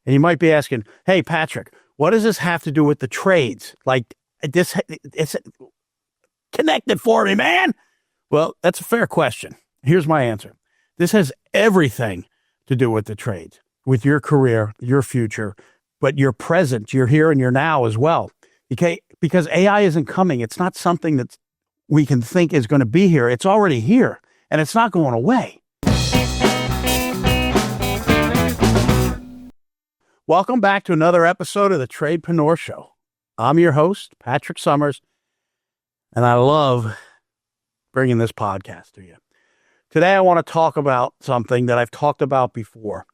And you might be asking, hey, Patrick, what does this have to do with the trades? Like this, it's connected for me, man. Well, that's a fair question. Here's my answer. This has everything to do with the trades, with your career, your future, but your present, your here and your now as well. Okay? Because AI isn't coming. It's not something that we can think is going to be here. It's already here, and it's not going away. Welcome back to another episode of the Tradepreneur Show. I'm your host, Patrick Summers, and I love bringing this podcast to you. Today, I want to talk about something that I've talked about before.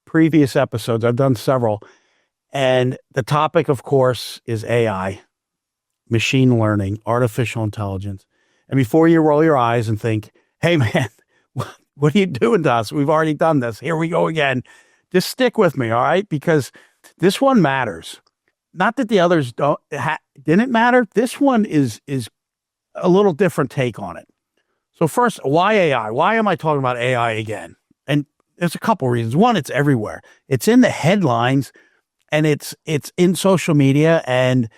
Previous episodes, I've done several, and the topic, of course, is AI, machine learning, artificial intelligence. And before you roll your eyes and think, hey, man, what are you doing to us? We've already done this. Here we go again. Just stick with me, all right? Because this one matters. Not that the others didn't matter. This one is a little different take on it. So first, why AI? Why am I talking about AI again? And there's a couple reasons. One, it's everywhere. It's in the headlines, and it's in social media, and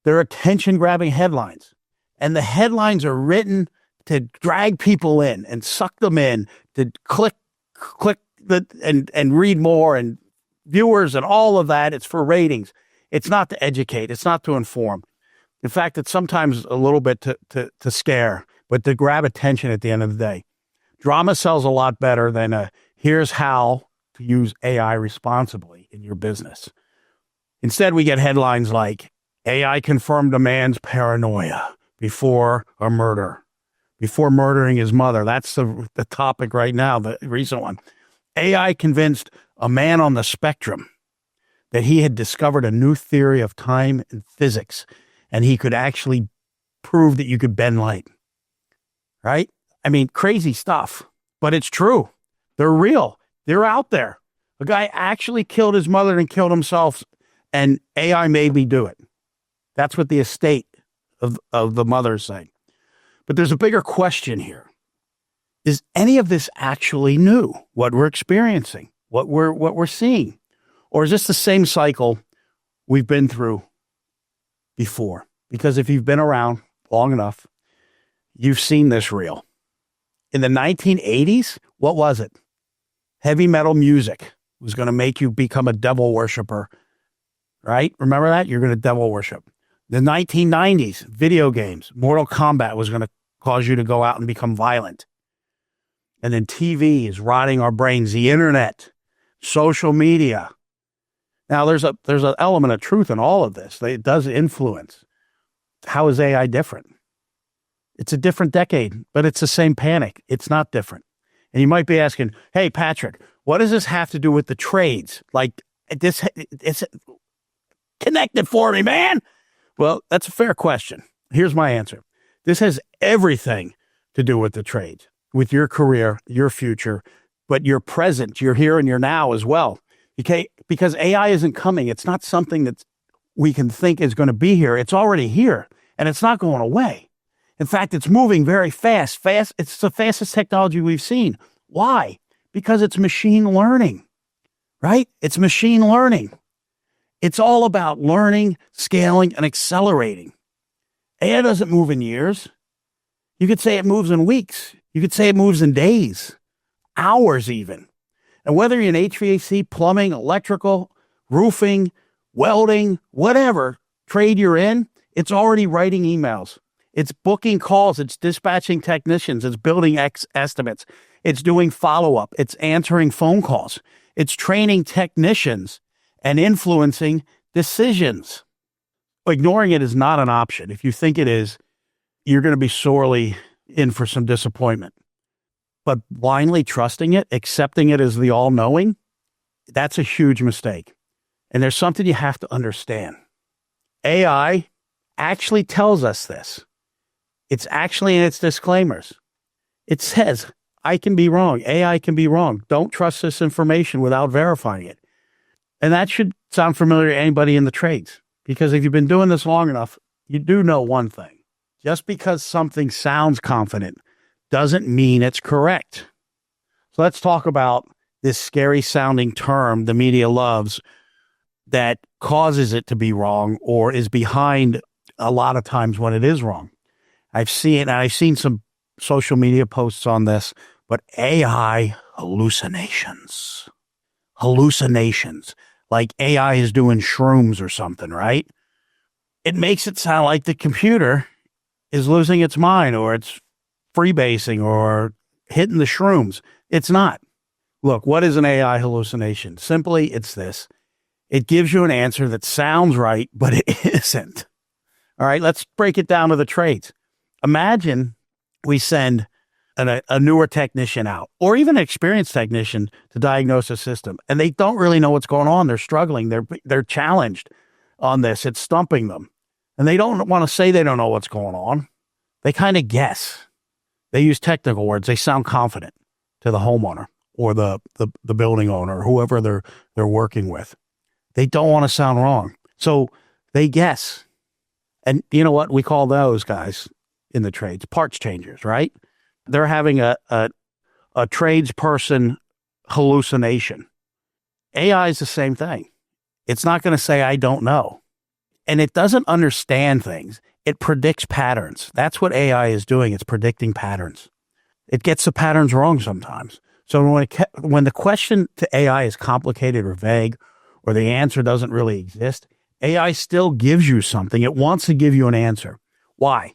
they're attention-grabbing headlines. And the headlines are written to drag people in and suck them in, to click and read more, and viewers and all of that. It's for ratings. It's not to educate. It's not to inform. In fact, it's sometimes a little bit to scare, but to grab attention at the end of the day. Drama sells a lot better than here's how to use AI responsibly in your business. Instead, we get headlines like, AI confirmed a man's paranoia before a murder, before murdering his mother. That's the topic right now, the recent one. AI convinced a man on the spectrum that he had discovered a new theory of time and physics, and he could actually prove that you could bend light. Right? I mean, crazy stuff, but it's true. They're real. They're out there. A guy actually killed his mother and killed himself, and AI made me do it. That's what the estate of the mother is saying. But there's a bigger question here. Is any of this actually new? What we're experiencing, what we're seeing? Or is this the same cycle we've been through before? Because if you've been around long enough, you've seen this reel. In the 1980s, what was it? Heavy metal music was going to make you become a devil worshiper, right? Remember that? You're going to devil worship. The 1990s, video games, Mortal Kombat was going to cause you to go out and become violent. And then TV is rotting our brains, the internet, social media. Now, there's an element of truth in all of this. It does influence. How is AI different? It's a different decade, but it's the same panic. It's not different. And you might be asking, hey, Patrick, what does this have to do with the trades? Like, it's connected for me, man. Well, that's a fair question. Here's my answer. This has everything to do with the trades, with your career, your future, but your present, your here and your now as well. Okay? Because AI isn't coming. It's not something that we can think is going to be here. It's already here, and it's not going away. In fact, it's moving very fast. It's the fastest technology we've seen. Why? Because it's machine learning, right? It's machine learning. It's all about learning, scaling, and accelerating. AI doesn't move in years. You could say it moves in weeks. You could say it moves in days, hours even. And whether you're in HVAC, plumbing, electrical, roofing, welding, whatever trade you're in, it's already writing emails. It's booking calls. It's dispatching technicians. It's building estimates. It's doing follow-up. It's answering phone calls. It's training technicians and influencing decisions. Ignoring it is not an option. If you think it is, you're going to be sorely in for some disappointment. But blindly trusting it, accepting it as the all-knowing, that's a huge mistake. And there's something you have to understand. AI actually tells us this. It's actually in its disclaimers. It says, I can be wrong. AI can be wrong. Don't trust this information without verifying it. And that should sound familiar to anybody in the trades. Because if you've been doing this long enough, you do know one thing. Just because something sounds confident doesn't mean it's correct. So let's talk about this scary sounding term the media loves, that causes it to be wrong or is behind a lot of times when it is wrong. I've seen some social media posts on this, but AI hallucinations, like AI is doing shrooms or something, right? It makes it sound like the computer is losing its mind or it's freebasing or hitting the shrooms. It's not. Look, what is an AI hallucination? Simply, it's this. It gives you an answer that sounds right, but it isn't. All right, let's break it down to the trades. Imagine we send a newer technician out or even an experienced technician to diagnose a system, and they don't really know what's going on. They're struggling. They're challenged on this. It's stumping them. And they don't want to say they don't know what's going on. They kind of guess. They use technical words. They sound confident to the homeowner or the building owner or whoever they're working with. They don't want to sound wrong. So they guess. And you know what? We call those guys in the trades parts changers, right? They're having a tradesperson hallucination. AI is the same thing. It's not going to say, I don't know. And it doesn't understand things. It predicts patterns. That's what AI is doing. It's predicting patterns. It gets the patterns wrong sometimes. So when the question to AI is complicated or vague, or the answer doesn't really exist, AI still gives you something. It wants to give you an answer. Why?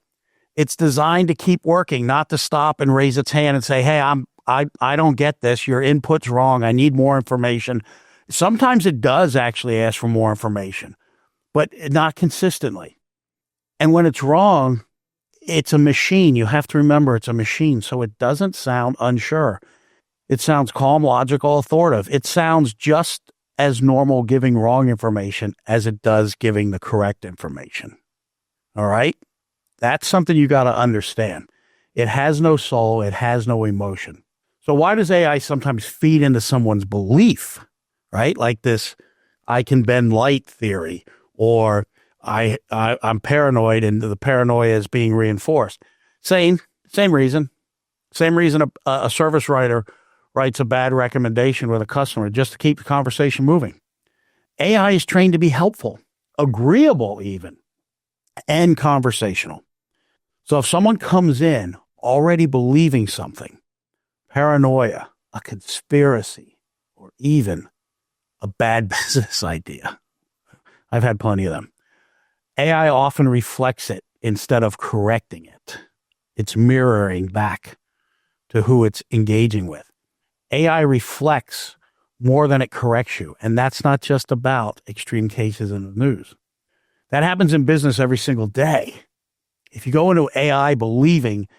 It's designed to keep working, not to stop and raise its hand and say, hey, I don't get this. Your input's wrong. I need more information. Sometimes it does actually ask for more information, but not consistently. And when it's wrong, it's a machine. You have to remember it's a machine, so it doesn't sound unsure. It sounds calm, logical, authoritative. It sounds just as normal giving wrong information as it does giving the correct information. All right? That's something you got to understand. It has no soul. It has no emotion. So why does AI sometimes feed into someone's belief, right? Like this, I can bend light theory, or I'm paranoid and the paranoia is being reinforced. Same reason. Same reason a service writer writes a bad recommendation with a customer just to keep the conversation moving. AI is trained to be helpful, agreeable even, and conversational. So if someone comes in already believing something, paranoia, a conspiracy, or even a bad business idea, I've had plenty of them. AI often reflects it instead of correcting it. It's mirroring back to who it's engaging with. AI reflects more than it corrects you. And that's not just about extreme cases in the news. That happens in business every single day. If you go into AI believing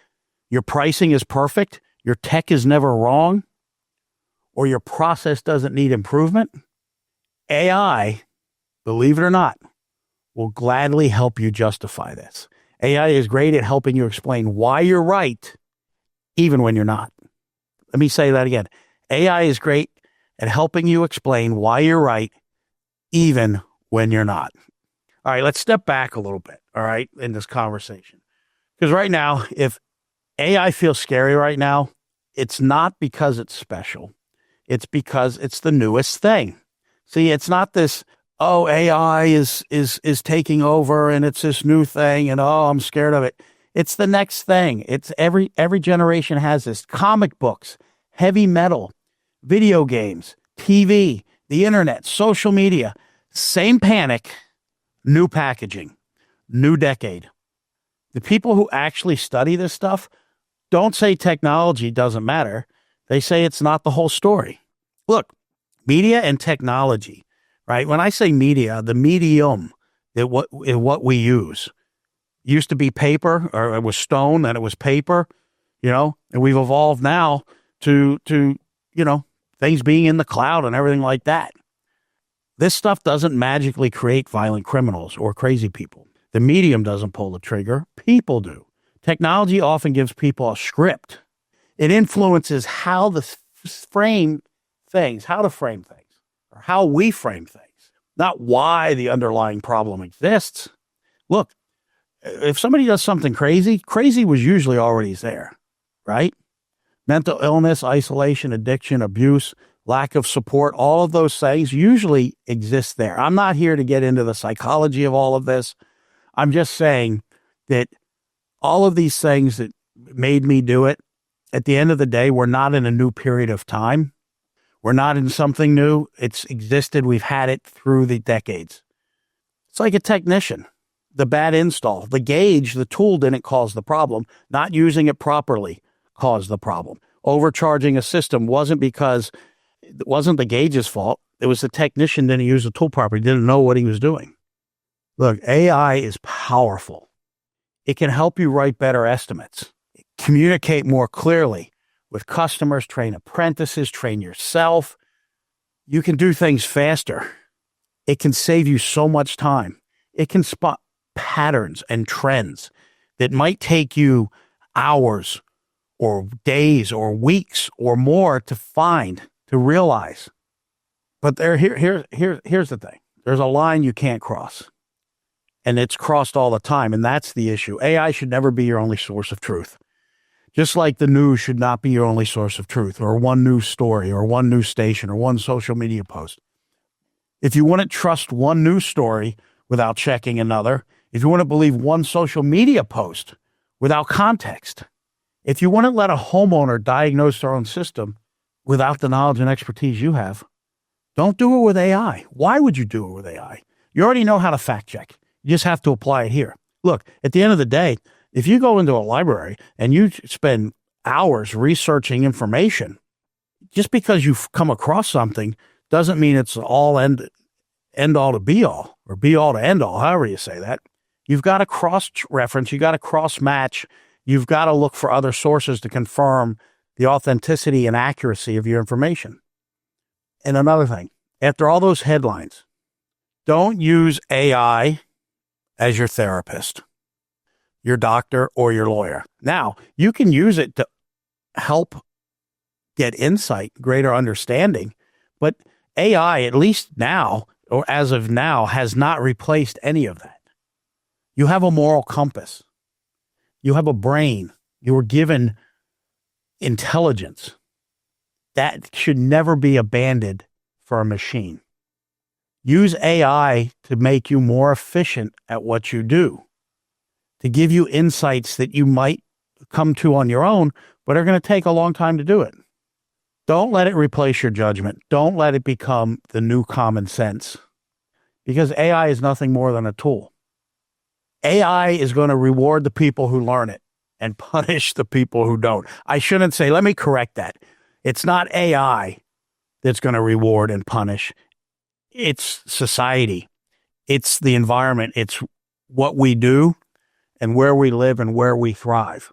your pricing is perfect, your tech is never wrong, or your process doesn't need improvement, AI, believe it or not, will gladly help you justify this. AI is great at helping you explain why you're right, even when you're not. Let me say that again. AI is great at helping you explain why you're right, even when you're not. All right, let's step back a little bit, all right, in this conversation. Because right now, if AI feels scary right now, it's not because it's special. It's because it's the newest thing. See, it's not this, oh, AI is taking over and it's this new thing and, oh, I'm scared of it. It's the next thing. It's every generation has this. Comic books, heavy metal, video games, TV, the internet, social media, same panic, new packaging, new decade. The people who actually study this stuff don't say technology doesn't matter. They say it's not the whole story. Look, media and technology, right? When I say media, the medium that what we use used to be paper, or it was stone, then it was paper, and we've evolved now to things being in the cloud and everything like that. This stuff doesn't magically create violent criminals or crazy people. The medium doesn't pull the trigger. People do. Technology often gives people a script. It influences how to frame things, or how we frame things, not why the underlying problem exists. Look, if somebody does something crazy was usually already there, right? Mental illness, isolation, addiction, abuse, lack of support, all of those things usually exist there. I'm not here to get into the psychology of all of this. I'm just saying that all of these things that made me do it, at the end of the day, we're not in a new period of time. We're not in something new. It's existed. We've had it through the decades. It's like a technician. The bad install, the gauge, the tool didn't cause the problem. Not using it properly caused the problem. Overcharging a system wasn't because it wasn't the gauge's fault. It was the technician didn't use the tool properly, didn't know what he was doing. Look, AI is powerful. It can help you write better estimates, communicate more clearly with customers, train apprentices, train yourself. You can do things faster. It can save you so much time. It can spot patterns and trends that might take you hours or days or weeks or more to find, to realize. But here's the thing. There's a line you can't cross. And it's crossed all the time. And that's the issue. AI should never be your only source of truth. Just like the news should not be your only source of truth, or one news story, or one news station, or one social media post. If you wouldn't trust one news story without checking another, if you wouldn't believe one social media post without context, if you wouldn't let a homeowner diagnose their own system without the knowledge and expertise you have, don't do it with AI. Why would you do it with AI? You already know how to fact check. You just have to apply it here. Look, at the end of the day, if you go into a library and you spend hours researching information, just because you've come across something doesn't mean it's all end all to be all, or be all to end all, however you say that. You've got to cross-reference, you got to cross-match, you've got to look for other sources to confirm the authenticity and accuracy of your information. And another thing, after all those headlines, don't use AI as your therapist, your doctor, or your lawyer. Now, you can use it to help get insight, greater understanding, but AI, at least now, or as of now, has not replaced any of that. You have a moral compass. You have a brain. You were given intelligence. That should never be abandoned for a machine. Use AI to make you more efficient at what you do, to give you insights that you might come to on your own, but are going to take a long time to do it. Don't let it replace your judgment. Don't let it become the new common sense, because AI is nothing more than a tool. AI is going to reward the people who learn it and punish the people who don't. I shouldn't say, let me correct that. It's not AI that's going to reward and punish. It's society. It's the environment. It's what we do and where we live and where we thrive.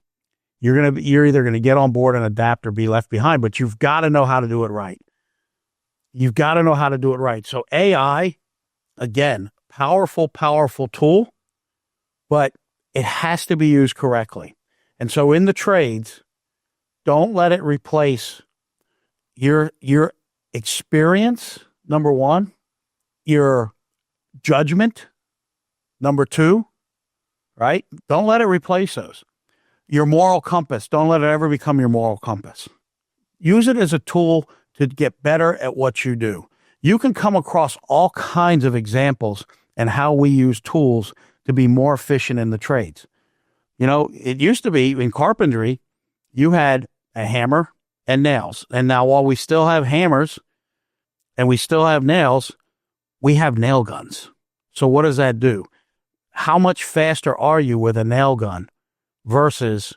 You're either going to get on board and adapt or be left behind, but you've got to know how to do it right. You've got to know how to do it right. So AI, again, powerful, powerful tool, but it has to be used correctly. And so in the trades, don't let it replace your experience, number one, your judgment, number two, right? Don't let it replace those. Your moral compass, don't let it ever become your moral compass. Use it as a tool to get better at what you do. You can come across all kinds of examples and how we use tools to be more efficient in the trades. You know, it used to be in carpentry, you had a hammer and nails. And now while we still have hammers and we still have nails, we have nail guns. So what does that do? How much faster are you with a nail gun versus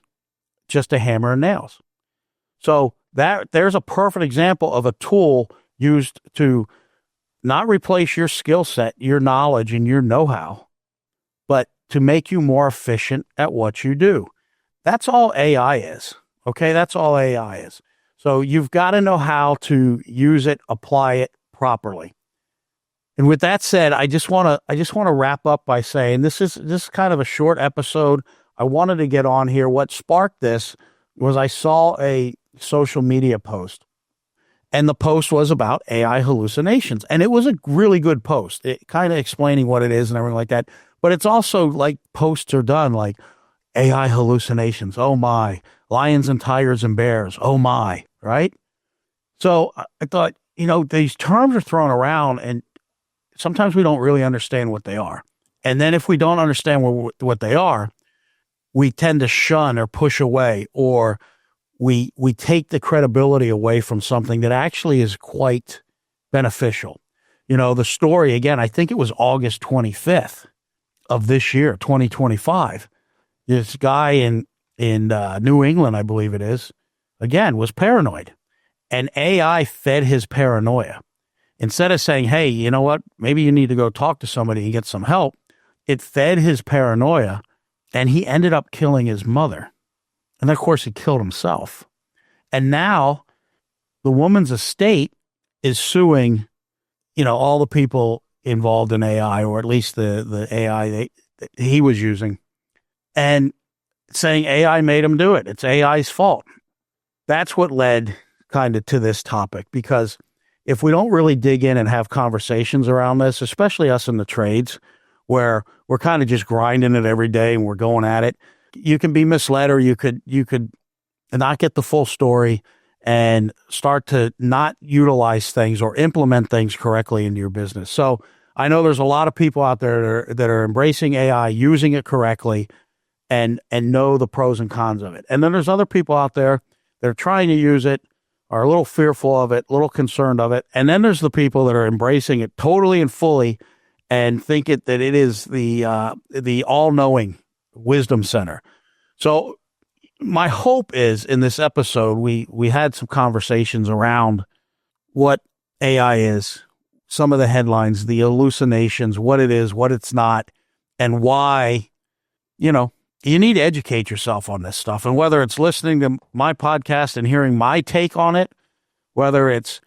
just a hammer and nails? So there's a perfect example of a tool used to not replace your skill set, your knowledge, and your know-how, but to make you more efficient at what you do. That's all AI is. Okay, that's all AI is. So you've got to know how to use it, apply it properly. And with that said, I just want to wrap up by saying this is kind of a short episode. I wanted to get on here. What sparked this was I saw a social media post, and the post was about AI hallucinations. And it was a really good post, it kind of explaining what it is and everything like that. But it's also like posts are done like AI hallucinations. Oh my, lions and tigers and bears. Oh my, right? So I thought, these terms are thrown around and sometimes we don't really understand what they are. And then if we don't understand what they are, we tend to shun or push away, or we take the credibility away from something that actually is quite beneficial. The story, again, I think it was August 25th of this year, 2025. This guy in New England, I believe it is, again, was paranoid. And AI fed his paranoia. Instead of saying, hey, you know what, maybe you need to go talk to somebody and get some help, it fed his paranoia, and he ended up killing his mother. And of course, he killed himself. And now the woman's estate is suing, all the people involved in AI, or at least the AI that he was using, and saying AI made him do it. It's AI's fault. That's what led kind of to this topic, because if we don't really dig in and have conversations around this, especially us in the trades, where we're kind of just grinding it every day and we're going at it, you can be misled, or you could not get the full story and start to not utilize things or implement things correctly into your business. So I know there's a lot of people out there that are embracing AI, using it correctly, and know the pros and cons of it. And then there's other people out there that are trying to use it, are a little fearful of it, a little concerned of it. And then there's the people that are embracing it totally and fully and think that it is the all-knowing wisdom center. So my hope is in this episode, we had some conversations around what AI is, some of the headlines, the hallucinations, what it is, what it's not, and why, you need to educate yourself on this stuff. And whether it's listening to my podcast and hearing my take on it, whether it's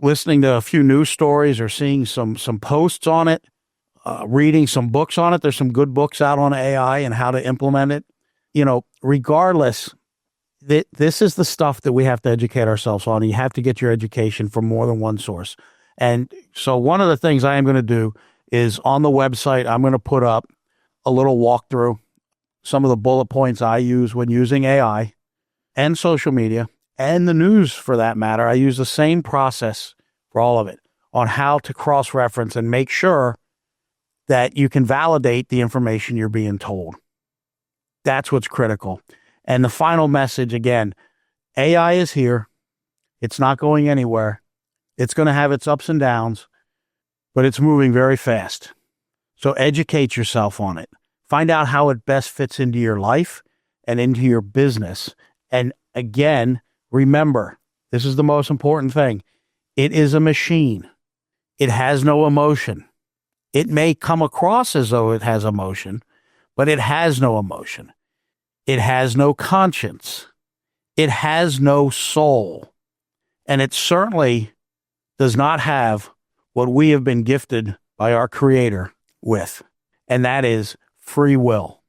listening to a few news stories or seeing some posts on it, reading some books on it. There's some good books out on AI and how to implement it. Regardless, this is the stuff that we have to educate ourselves on. You have to get your education from more than one source. And so one of the things I am going to do is on the website, I'm going to put up a little walkthrough, some of the bullet points I use when using AI and social media and the news for that matter. I use the same process for all of it on how to cross-reference and make sure that you can validate the information you're being told. That's what's critical. And the final message, again, AI is here. It's not going anywhere. It's going to have its ups and downs, but it's moving very fast. So educate yourself on it. Find out how it best fits into your life and into your business. And again, remember, this is the most important thing. It is a machine. It has no emotion. It may come across as though it has emotion, but it has no emotion. It has no conscience. It has no soul. And it certainly does not have what we have been gifted by our Creator with, and that is free will.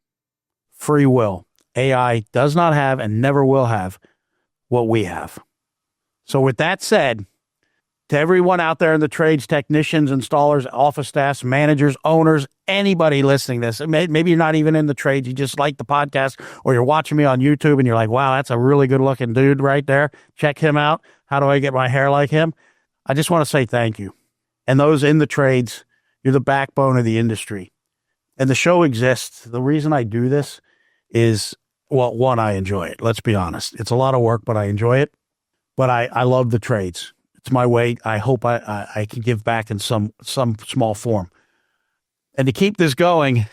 Free will. AI does not have and never will have what we have. So with that said, to everyone out there in the trades, technicians, installers, office staffs, managers, owners, anybody listening to this, maybe you're not even in the trades, you just like the podcast, or you're watching me on YouTube and you're like, wow, that's a really good looking dude right there. Check him out. How do I get my hair like him? I just want to say thank you. And those in the trades, you're the backbone of the industry. And the show exists. The reason I do this is, well, one, I enjoy it. Let's be honest. It's a lot of work, but I enjoy it. But I love the trades. It's my way. I hope I can give back in some small form. And to keep this going,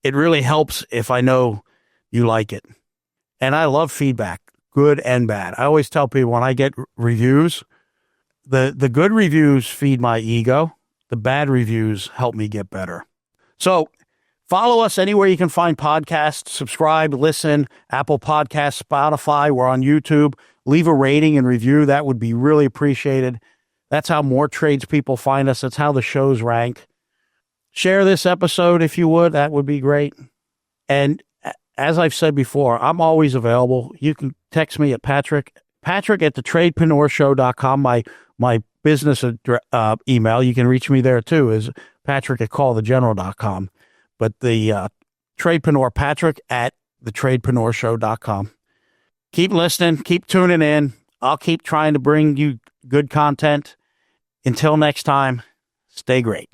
it really helps if I know you like it. And I love feedback, good and bad. I always tell people when I get reviews, the good reviews feed my ego. The bad reviews help me get better. So follow us anywhere you can find podcasts, subscribe, listen, Apple Podcasts, Spotify. We're on YouTube. Leave a rating and review. That would be really appreciated. That's how more tradespeople find us. That's how the shows rank. Share this episode if you would. That would be great. And as I've said before, I'm always available. You can text me at Patrick at thetradepreneurshow.com. My business email, you can reach me there too, is Patrick at callthegeneral.com. But the Tradepreneur, Patrick at thetradepreneurshow.com. Keep listening. Keep tuning in. I'll keep trying to bring you good content Until next time, stay great.